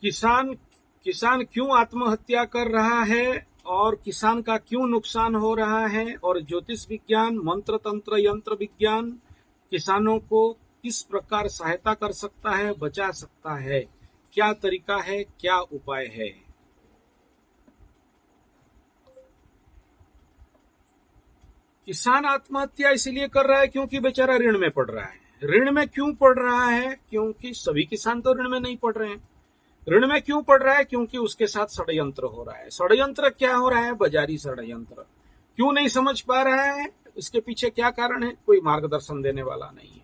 किसान किसान क्यों आत्महत्या कर रहा है और किसान का क्यों नुकसान हो रहा है, और ज्योतिष विज्ञान, मंत्र तंत्र यंत्र विज्ञान किसानों को किस प्रकार सहायता कर सकता है, बचा सकता है, क्या तरीका है, क्या उपाय है। किसान आत्महत्या इसलिए कर रहा है क्योंकि बेचारा ऋण में पड़ रहा है। ऋण में क्यों पड़ रहा है? क्योंकि सभी किसान तो ऋण में नहीं पड़ रहे हैं। ऋण में क्यों पड़ रहा है? क्योंकि उसके साथ षड्यंत्र हो रहा है। षड्यंत्र क्या हो रहा है? बाजारी षड्यंत्र। क्यों नहीं समझ पा रहा है? इसके पीछे क्या कारण है? कोई मार्गदर्शन देने वाला नहीं है,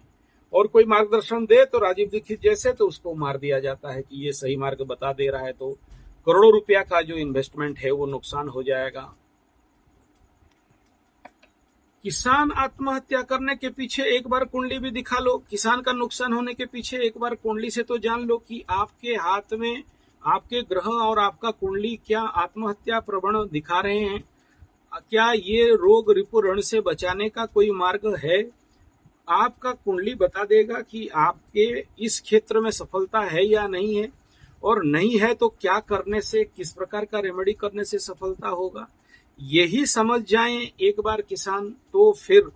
और कोई मार्गदर्शन दे तो राजीव दीक्षित जैसे तो उसको मार दिया जाता है कि ये सही मार्ग बता दे रहा है, तो करोड़ों रुपया का जो इन्वेस्टमेंट है वो नुकसान हो जाएगा। किसान आत्महत्या करने के पीछे एक बार कुंडली भी दिखा लो। किसान का नुकसान होने के पीछे एक बार कुंडली से तो जान लो कि आपके हाथ में आपके ग्रह और आपका कुंडली क्या आत्महत्या प्रवण दिखा रहे हैं। क्या ये रोग रिपु ऋण से बचाने का कोई मार्ग है? आपका कुंडली बता देगा कि आपके इस क्षेत्र में सफलता है या नहीं है, और नहीं है तो क्या करने से, किस प्रकार का रेमेडी करने से सफलता होगा। यही समझ जाएं एक बार किसान, तो फिर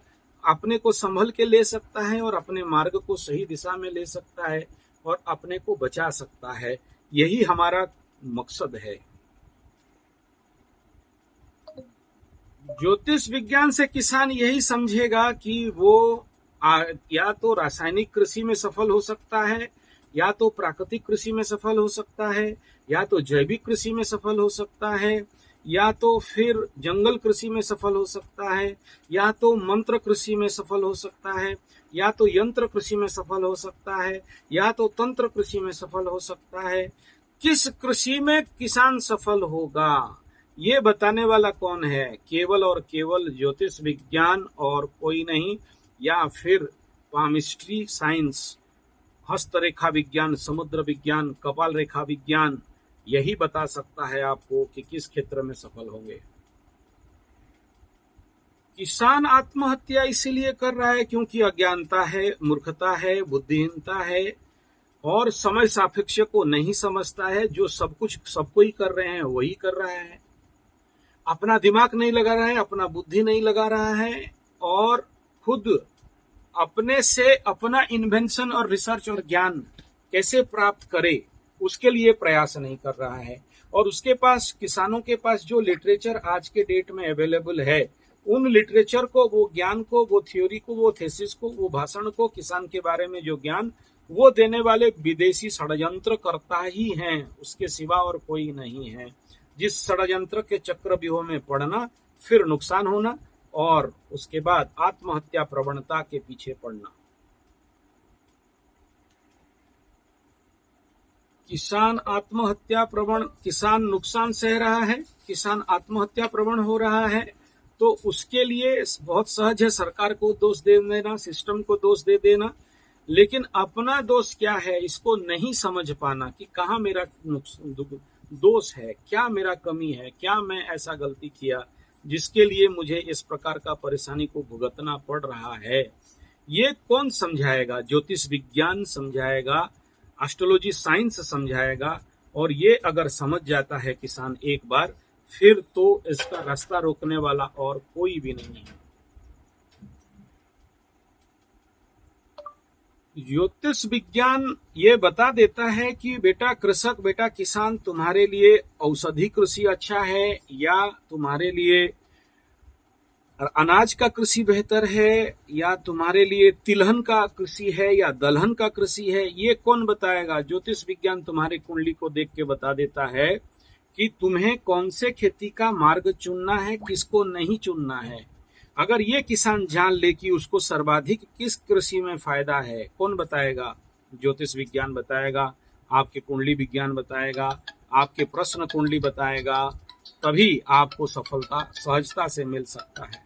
अपने को संभल के ले सकता है और अपने मार्ग को सही दिशा में ले सकता है और अपने को बचा सकता है। यही हमारा मकसद है। ज्योतिष विज्ञान से किसान यही समझेगा कि वो या तो रासायनिक कृषि में सफल हो सकता है, या तो प्राकृतिक कृषि में सफल हो सकता है, या तो जैविक कृषि में सफल हो सकता है, या तो फिर जंगल कृषि में सफल हो सकता है, या तो मंत्र कृषि में सफल हो सकता है, या तो यंत्र कृषि में सफल हो सकता है, या तो तंत्र कृषि में सफल हो सकता है। किस कृषि में किसान सफल होगा ये बताने वाला कौन है? केवल और केवल ज्योतिष विज्ञान और कोई नहीं, या फिर पामिस्ट्री साइंस, हस्तरेखा विज्ञान, समुद्र विज्ञान, कपाल रेखा विज्ञान यही बता सकता है आपको कि किस क्षेत्र में सफल होंगे। किसान आत्महत्या इसलिए कर रहा है क्योंकि अज्ञानता है, मूर्खता है, बुद्धिहीनता है और समय सापेक्ष को नहीं समझता है। जो सब कुछ सबको ही कर रहे हैं वही कर रहा है, अपना दिमाग नहीं लगा रहा है, अपना बुद्धि नहीं लगा रहा है, और खुद अपने से अपना इन्वेंशन और रिसर्च और ज्ञान कैसे प्राप्त करे उसके लिए प्रयास नहीं कर रहा है। और उसके पास, किसानों के पास जो लिटरेचर आज के डेट में अवेलेबल है, उन लिटरेचर को, वो ज्ञान को, वो थ्योरी को, वो थेसिस को, वो भाषण को, किसान के बारे में जो ज्ञान वो देने वाले विदेशी षड्यंत्र करता ही हैं, उसके सिवा और कोई नहीं है। जिस षड्यंत्र के चक्रव्यूह में पड़ना, फिर नुकसान होना और उसके बाद आत्महत्या प्रवणता के पीछे पड़ना। किसान आत्महत्या प्रवण, किसान नुकसान सह रहा है, किसान आत्महत्या प्रवण हो रहा है, तो उसके लिए बहुत सहज है सरकार को दोष दे देना, सिस्टम को दोष दे देना। लेकिन अपना दोष क्या है इसको नहीं समझ पाना कि कहाँ मेरा दोष है, क्या मेरा कमी है, क्या मैं ऐसा गलती किया जिसके लिए मुझे इस प्रकार का परेशानी को भुगतना पड़ रहा है। ये कौन समझाएगा? ज्योतिष विज्ञान समझाएगा, एस्ट्रोलॉजी साइंस समझाएगा। और ये अगर समझ जाता है किसान एक बार, फिर तो इसका रास्ता रोकने वाला और कोई भी नहीं है। ज्योतिष विज्ञान ये बता देता है कि बेटा कृषक, बेटा किसान, तुम्हारे लिए औषधि कृषि अच्छा है या तुम्हारे लिए अनाज का कृषि बेहतर है, या तुम्हारे लिए तिलहन का कृषि है या दलहन का कृषि है, ये कौन बताएगा? ज्योतिष विज्ञान तुम्हारी कुंडली को देख के बता देता है कि तुम्हें कौन से खेती का मार्ग चुनना है, किसको नहीं चुनना है। अगर ये किसान जान ले कि उसको सर्वाधिक किस कृषि में फायदा है, कौन बताएगा? ज्योतिष विज्ञान बताएगा, आपके कुंडली विज्ञान बताएगा, आपके प्रश्न कुंडली बताएगा। तभी आपको सफलता सहजता से मिल सकता है।